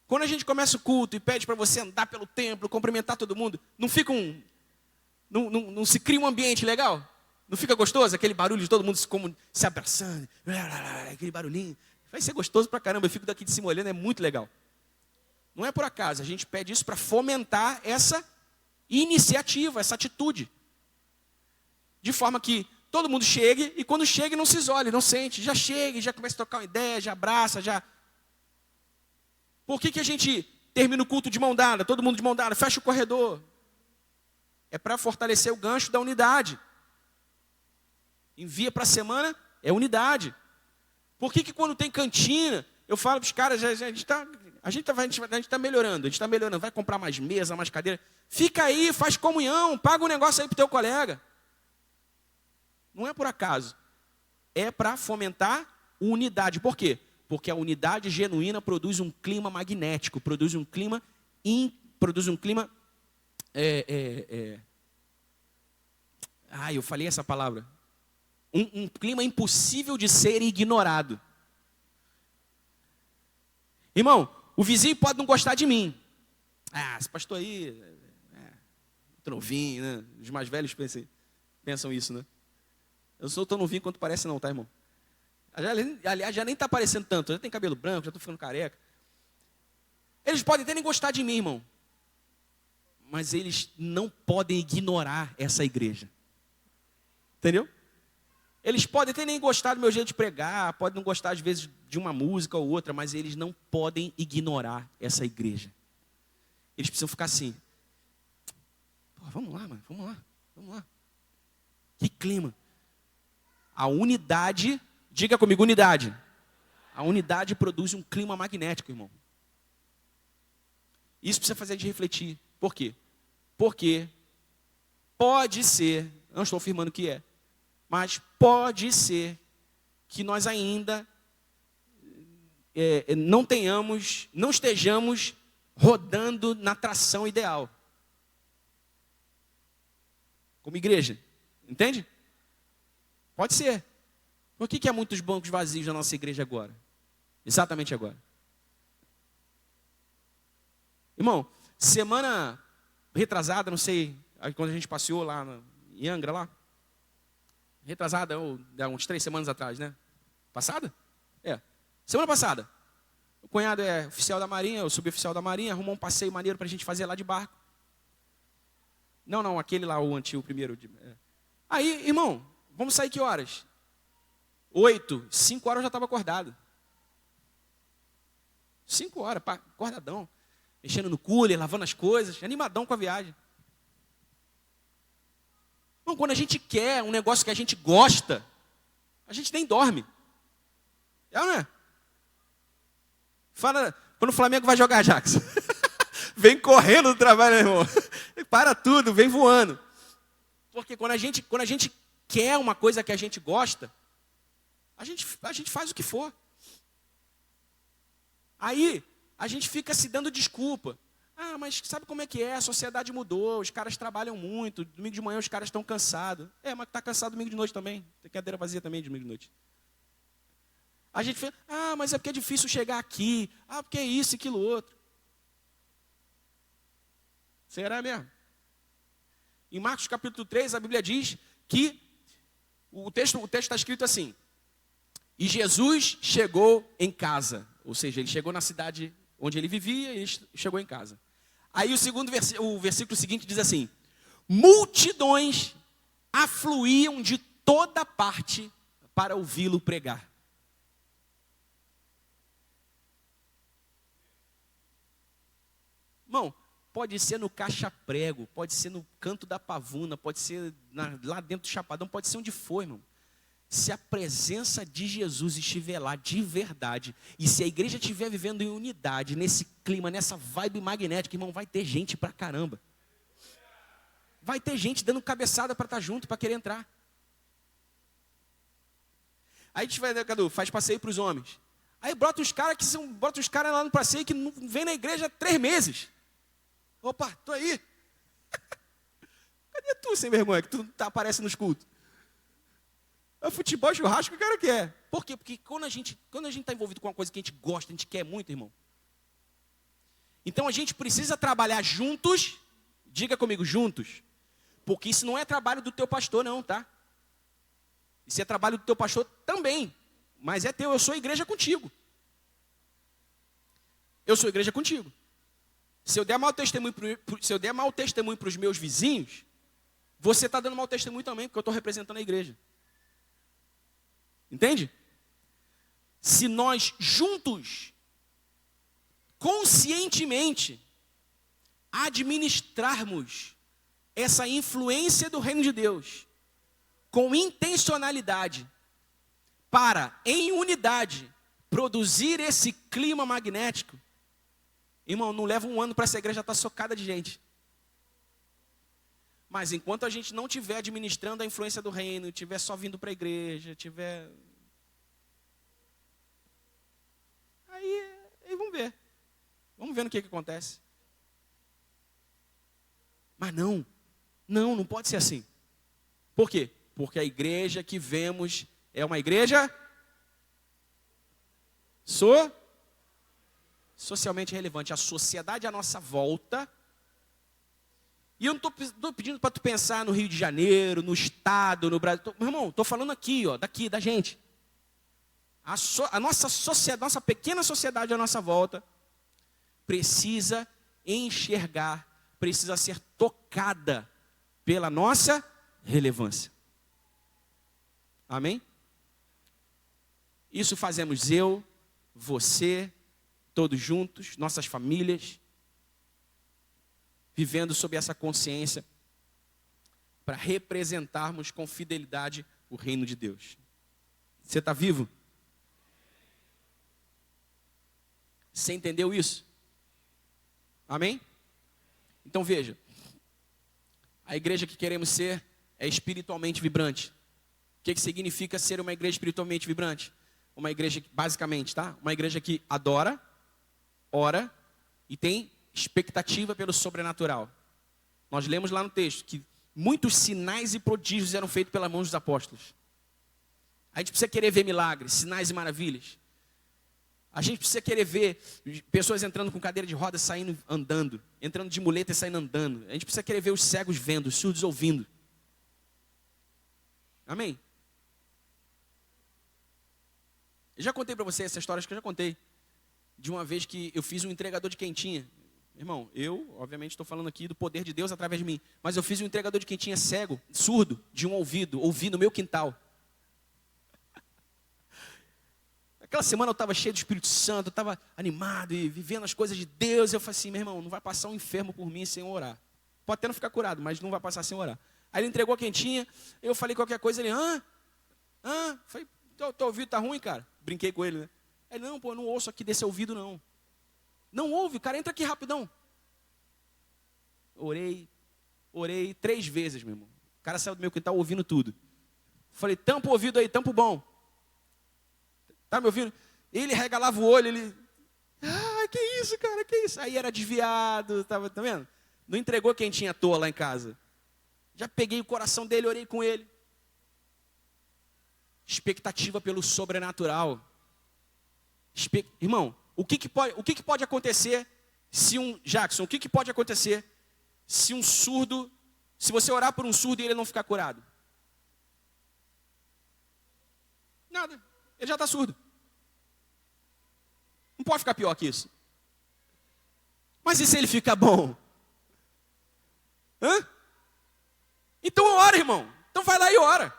Quando a gente começa o culto e pede para você andar pelo templo, cumprimentar todo mundo, não fica não se cria um ambiente legal? Não fica gostoso? Aquele barulho de todo mundo se abraçando, aquele barulhinho. Vai ser gostoso pra caramba, eu fico daqui de cima olhando, é muito legal. Não é por acaso, a gente pede isso para fomentar essa iniciativa, essa atitude. De forma que todo mundo chegue, e quando chega não se isole, não sente, já chega, já começa a trocar uma ideia, já abraça, já... Por que a gente termina o culto de mão dada, todo mundo de mão dada, fecha o corredor? É para fortalecer o gancho da unidade. Envia para a semana, é unidade. Por que quando tem cantina, eu falo para os caras, a gente está melhorando, vai comprar mais mesa, mais cadeira. Fica aí, faz comunhão, paga um negócio aí para o teu colega. Não é por acaso. É para fomentar unidade. Por quê? Porque a unidade genuína produz um clima magnético, produz um clima eu falei essa palavra. Um clima impossível de ser ignorado. Irmão, o vizinho pode não gostar de mim. Ah, esse pastor aí, muito novinho, né? Os mais velhos pensam isso, né? Eu não sou tão novinho quanto parece não, tá, irmão? Aliás, já nem está parecendo tanto. Já tem cabelo branco, já estou ficando careca. Eles podem até nem gostar de mim, irmão. Mas eles não podem ignorar essa igreja. Entendeu? Eles podem até nem gostar do meu jeito de pregar, podem não gostar, às vezes, de uma música ou outra, mas eles não podem ignorar essa igreja. Eles precisam ficar assim. Pô, vamos lá, mano, vamos lá. Que clima. A unidade, diga comigo, unidade. A unidade produz um clima magnético, irmão. Isso precisa fazer a gente refletir. Por quê? Porque pode ser, não estou afirmando que é, Mas pode ser que nós ainda não estejamos rodando na tração ideal. Como igreja. Entende? Pode ser. Por que há muitos bancos vazios na nossa igreja agora? Exatamente agora. Irmão, semana retrasada, não sei, quando a gente passeou lá em Angra, lá. Retrasada, uns 3 semanas atrás, né? Passada? Semana passada. O cunhado é oficial da Marinha, o suboficial da Marinha, arrumou um passeio maneiro para a gente fazer lá de barco. Não, aquele lá, o antigo, o primeiro. Aí, irmão, vamos sair que horas? 8, 5 horas eu já estava acordado. 5 horas, acordadão. Mexendo no cooler, lavando as coisas, animadão com a viagem. Irmão, quando a gente quer um negócio que a gente gosta, a gente nem dorme. É ou não é? Fala, quando o Flamengo vai jogar, Jackson. Vem correndo do trabalho, meu irmão. Para tudo, vem voando. Porque quando a gente quer uma coisa que a gente gosta, a gente faz o que for. Aí, a gente fica se dando desculpa. Ah, mas sabe como é que é? A sociedade mudou, os caras trabalham muito, domingo de manhã os caras estão cansados. Mas está cansado domingo de noite também. Tem cadeira vazia também domingo de noite. A gente fala, mas é porque é difícil chegar aqui. Porque é isso e aquilo outro. Será mesmo? Em Marcos capítulo 3, a Bíblia diz que o texto está escrito assim: e Jesus chegou em casa. Ou seja, ele chegou na cidade onde ele vivia e ele chegou em casa. Aí o versículo seguinte diz assim: multidões afluíam de toda parte para ouvi-lo pregar. Irmão, pode ser no caixa-prego, pode ser no canto da pavuna, pode ser lá dentro do chapadão, pode ser onde for, irmão. Se a presença de Jesus estiver lá de verdade, e se a igreja estiver vivendo em unidade, nesse clima, nessa vibe magnética, irmão, vai ter gente pra caramba. Vai ter gente dando cabeçada para estar junto, para querer entrar. Aí a gente vai, Cadu, faz passeio para os homens. Aí bota os caras lá no passeio que não vem na igreja há 3 meses. Opa, tô aí. Cadê tu, sem vergonha, que tu aparece nos cultos? É futebol, churrasco, o cara quer. Por quê? Porque quando a gente está envolvido com uma coisa que a gente gosta, a gente quer muito, irmão. Então a gente precisa trabalhar juntos, diga comigo, juntos. Porque isso não é trabalho do teu pastor não, tá? Isso é trabalho do teu pastor também. Mas é teu, eu sou igreja contigo. Eu sou igreja contigo. Se eu der mau testemunho para os meus vizinhos, você está dando mau testemunho também, porque eu estou representando a igreja. Entende? Se nós juntos, conscientemente, administrarmos essa influência do reino de Deus, com intencionalidade, para, em unidade, produzir esse clima magnético, irmão, não leva 1 ano para essa igreja estar socada de gente. Mas enquanto a gente não estiver administrando a influência do reino, estiver só vindo para a igreja, Aí vamos ver. Vamos ver no que acontece. Mas não pode ser assim. Por quê? Porque a igreja que vemos é uma igreja socialmente relevante. A sociedade à nossa volta. E eu não estou pedindo para tu pensar no Rio de Janeiro, no estado, no Brasil. Meu irmão, estou falando aqui, daqui, da gente. A nossa sociedade, nossa pequena sociedade à nossa volta, precisa enxergar, precisa ser tocada pela nossa relevância. Amém? Isso fazemos eu, você, todos juntos, nossas famílias, vivendo sob essa consciência, para representarmos com fidelidade o reino de Deus. Você está vivo? Você entendeu isso? Amém? Então veja, a igreja que queremos ser é espiritualmente vibrante. O que significa ser uma igreja espiritualmente vibrante? Uma igreja, basicamente, tá? Uma igreja que adora, ora e tem expectativa pelo sobrenatural. Nós lemos lá no texto que muitos sinais e prodígios eram feitos pela mão dos apóstolos. A gente precisa querer ver milagres, sinais e maravilhas. A gente precisa querer ver pessoas entrando com cadeira de rodas, saindo andando, entrando de muleta e saindo andando. A gente precisa querer ver os cegos vendo, os surdos ouvindo. Amém? Eu já contei para você essa história, acho que eu já contei. De uma vez que eu fiz um entregador de quentinha. Irmão, eu, obviamente, estou falando aqui do poder de Deus através de mim. Mas eu fiz um entregador de quentinha cego, surdo, de um ouvido, ouvi no meu quintal. Aquela semana eu estava cheio do Espírito Santo, eu estava animado e vivendo as coisas de Deus. Eu falei assim, meu irmão, não vai passar um enfermo por mim sem orar. Pode até não ficar curado, mas não vai passar sem orar. Aí ele entregou a quentinha, eu falei qualquer coisa, ele, falei, teu ouvido tá ruim, cara? Brinquei com ele, né? Ele, não, pô, eu não ouço aqui desse ouvido, não. Não ouve, cara, entra aqui rapidão. Orei 3 vezes, meu irmão. O cara saiu do meu quintal ouvindo tudo. Falei, tampa o ouvido aí, tampa o bom. Tá me ouvindo? Ele regalava o olho, ele... que isso, cara, que isso? Aí era desviado, tá vendo? Não entregou quem tinha à toa lá em casa. Já peguei o coração dele, orei com ele. Expectativa pelo sobrenatural. Irmão, o que pode acontecer se Jackson, o que pode acontecer se um surdo, se você orar por um surdo e ele não ficar curado? Nada. Ele já está surdo. Não pode ficar pior que isso. Mas e se ele ficar bom? Então ora, irmão. Então vai lá e ora.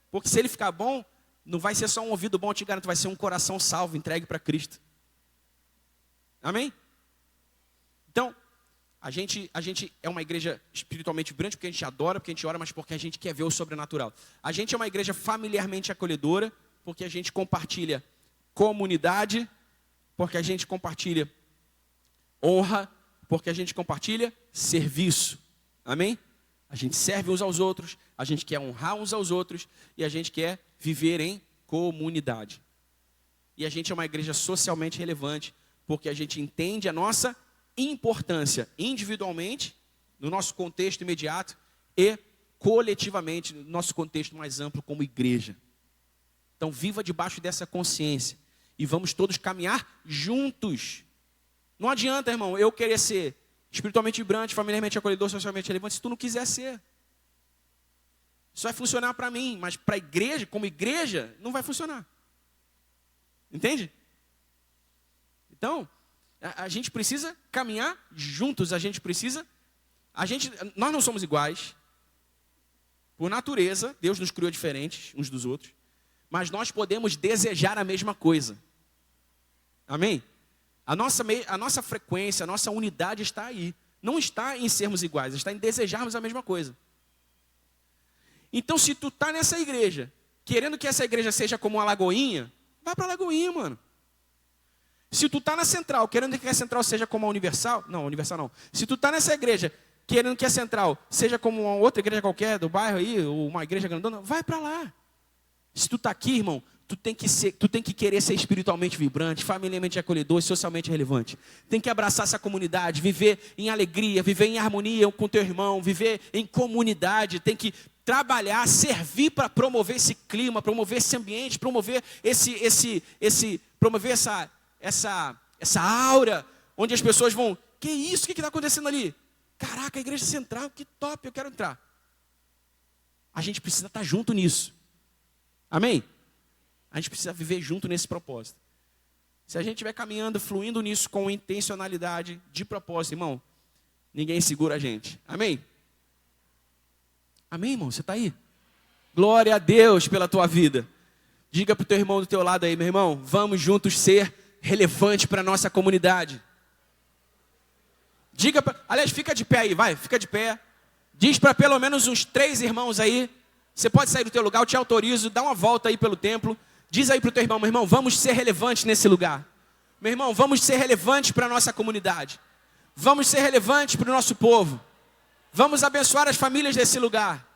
Porque se ele ficar bom, não vai ser só um ouvido bom, eu te garanto, vai ser um coração salvo, entregue para Cristo. Amém? Então, a gente é uma igreja espiritualmente vibrante porque a gente adora, porque a gente ora, mas porque a gente quer ver o sobrenatural. A gente é uma igreja familiarmente acolhedora, porque a gente compartilha comunidade, porque a gente compartilha honra, porque a gente compartilha serviço. Amém? A gente serve uns aos outros, a gente quer honrar uns aos outros e a gente quer viver em comunidade. E a gente é uma igreja socialmente relevante, porque a gente entende a nossa importância individualmente, no nosso contexto imediato, e coletivamente, no nosso contexto mais amplo como igreja. Então viva debaixo dessa consciência e vamos todos caminhar juntos. Não adianta, irmão, eu querer ser espiritualmente vibrante, familiarmente acolhedor, socialmente relevante, se tu não quiser ser. Isso vai funcionar para mim, mas para a igreja, como igreja, não vai funcionar. Entende? Então, a gente precisa caminhar juntos, nós não somos iguais. Por natureza, Deus nos criou diferentes uns dos outros, mas nós podemos desejar a mesma coisa. Amém? A nossa frequência, a nossa unidade está aí. Não está em sermos iguais, está em desejarmos a mesma coisa. Então, se tu está nessa igreja, querendo que essa igreja seja como uma Lagoinha, vai para a Lagoinha, mano. Se tu está na Central, querendo que a Central seja como a Universal, não, Universal não. Se tu está nessa igreja, querendo que a Central seja como uma outra igreja qualquer do bairro aí, ou uma igreja grandona, vai para lá. Se tu está aqui, irmão, tu tem que querer ser espiritualmente vibrante, familiarmente acolhedor, socialmente relevante. Tem que abraçar essa comunidade, viver em alegria, viver em harmonia com teu irmão, viver em comunidade. Tem que trabalhar, servir para promover esse clima, promover esse ambiente, promover promover essa aura, onde as pessoas vão, que isso, o que está acontecendo ali? Caraca, a igreja central, que top, eu quero entrar. A gente precisa estar junto nisso. Amém? A gente precisa viver junto nesse propósito. Se a gente estiver caminhando, fluindo nisso com intencionalidade, de propósito, irmão, ninguém segura a gente. Amém? Amém, irmão? Você está aí? Glória a Deus pela tua vida. Diga para o teu irmão do teu lado aí, meu irmão, vamos juntos ser relevante para a nossa comunidade. Aliás, fica de pé aí, vai, fica de pé. Diz para pelo menos uns 3 irmãos aí. Você pode sair do teu lugar, eu te autorizo, dá uma volta aí pelo templo. Diz aí para o teu irmão, meu irmão, vamos ser relevantes nesse lugar. Meu irmão, vamos ser relevantes para a nossa comunidade. Vamos ser relevantes para o nosso povo. Vamos abençoar as famílias desse lugar.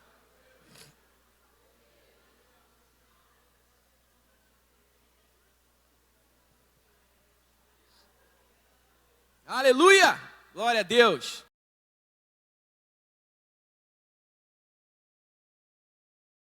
Aleluia! Glória a Deus!